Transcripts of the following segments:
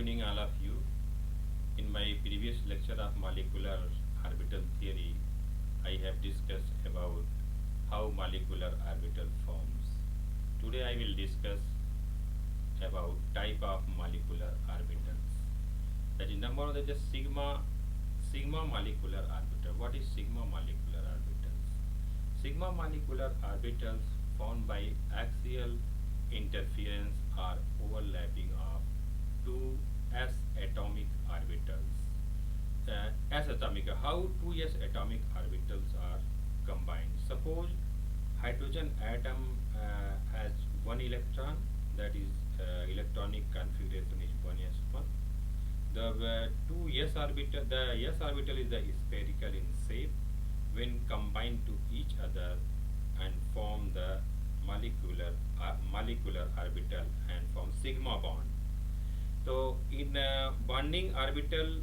evening, all of you. In my previous lecture of molecular orbital theory, I have discussed about how molecular orbital forms. Today, I will discuss about type of molecular orbitals. That is number one, that is sigma molecular orbital. What is sigma molecular orbitals? Sigma molecular orbitals formed by axial interference or overlapping of two s atomic orbitals. S atomic, how two s atomic orbitals are combined. Suppose hydrogen atom has one electron, that is electronic configuration is 1s1. The S orbital is the spherical in shape when combined to each other and form the molecular orbital and form sigma bond. So in bonding orbital,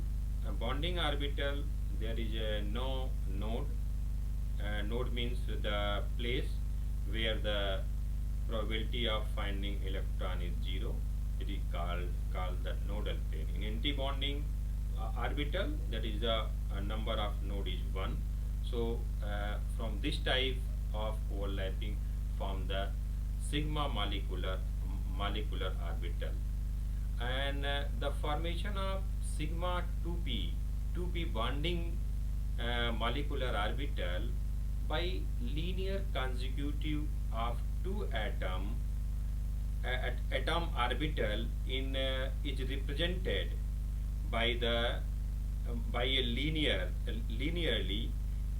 there is no node. Node means the place where the probability of finding electron is 0. It is called the nodal plane. In anti-bonding orbital, that is the number of node is 1. So from this type of overlapping form the sigma molecular orbital. And the formation of sigma 2p bonding molecular orbital by linear consecutive of two atom orbital in is represented by the by a linearly.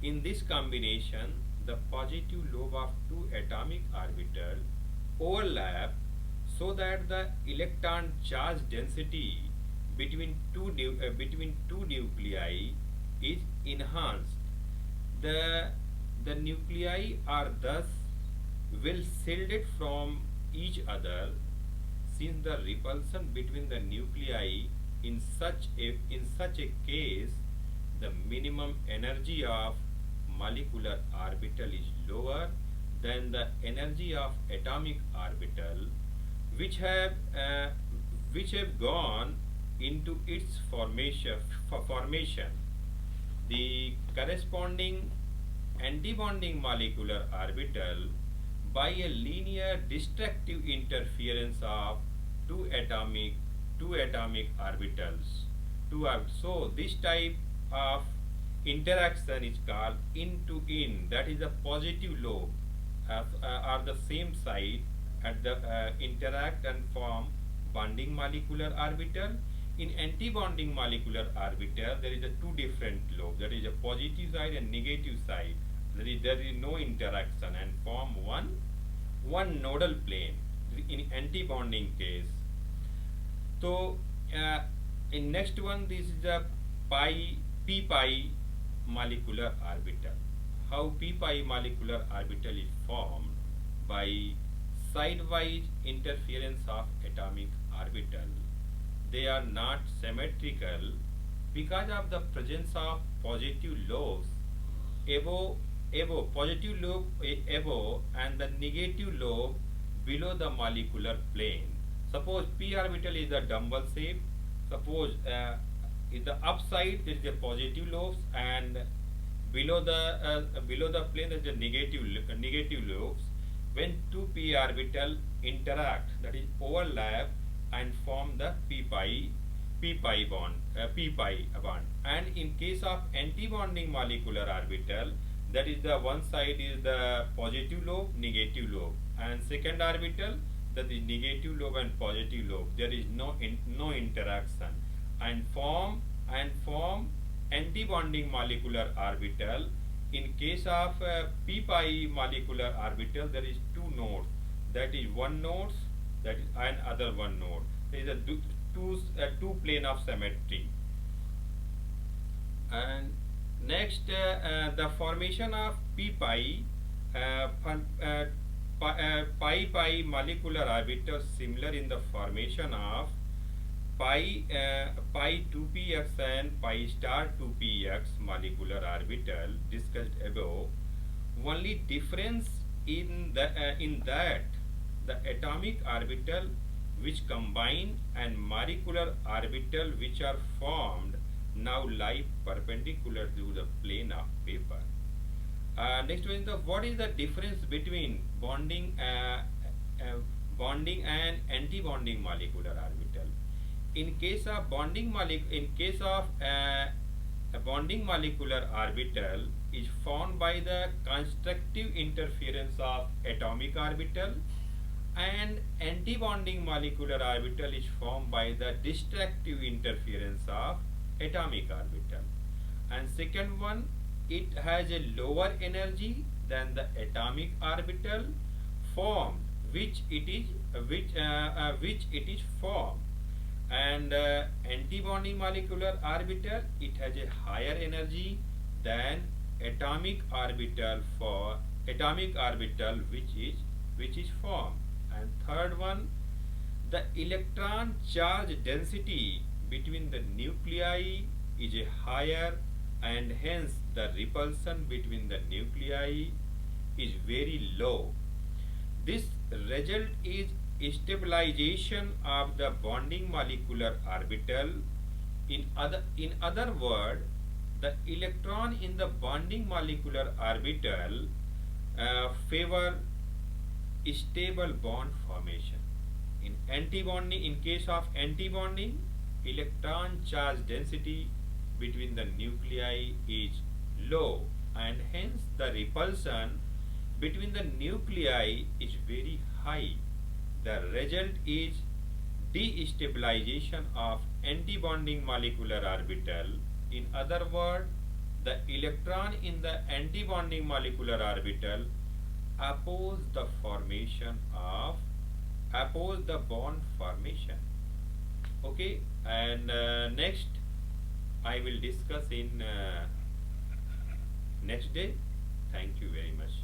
In this combination, the positive lobe of two atomic orbital overlap so that the electron charge density between two nuclei is enhanced. The nuclei are thus well shielded from each other, since the repulsion between the nuclei in such a case, the minimum energy of molecular orbital is lower than the energy of atomic orbital, which have gone into its formation. The corresponding antibonding molecular orbital by a linear destructive interference of two atomic orbitals. So this type of interaction is called in to in, that is the positive lobe are the same side at the interact and form bonding molecular orbital. In anti-bonding molecular orbital, there is a two different lobes, that is a positive side and negative side. There is no interaction and form one nodal plane in anti-bonding case. So in next one, this is the p pi molecular orbital. How p pi molecular orbital is formed by sidewise interference of atomic orbital. They are not symmetrical because of the presence of positive lobes above positive lobe above and the negative lobe below the molecular plane. Suppose p orbital is a dumbbell shape. Suppose in the upside there is a positive lobes and below the plane there is a negative lobes. When two p orbital interact, that is overlap and form the p pi bond. And in case of anti-bonding molecular orbital, that is the one side is the positive lobe, negative lobe, and second orbital, that is negative lobe and positive lobe. There is no interaction and form anti-bonding molecular orbital. In case of p pi molecular orbital, there is two nodes, that is one node, that is and other one node. There is a two plane of symmetry. And next, the formation of p pi pi molecular orbital similar in the formation of pi 2px and pi star 2px molecular orbital discussed above. Only difference in that the atomic orbital which combine and molecular orbital which are formed now lie perpendicular to the plane of paper. Next one is what is the difference between bonding and anti-bonding molecular orbital. In case of a bonding molecular orbital is formed by the constructive interference of atomic orbital, and anti-bonding molecular orbital is formed by the destructive interference of atomic orbital. And second one, it has a lower energy than the atomic orbital formed which it is formed. And anti-bonding molecular orbital, it has a higher energy than atomic orbital which is formed. And third one, the electron charge density between the nuclei is a higher, and hence the repulsion between the nuclei is very low. This result is stabilization of the bonding molecular orbital. In other word, the electron in the bonding molecular orbital favor stable bond formation. In case of antibonding, electron charge density between the nuclei is low, and hence the repulsion between the nuclei is very high. The result is destabilization of antibonding molecular orbital. In other words, the electron in the antibonding molecular orbital oppose the bond formation. Okay, and next I will discuss in next day. Thank you very much.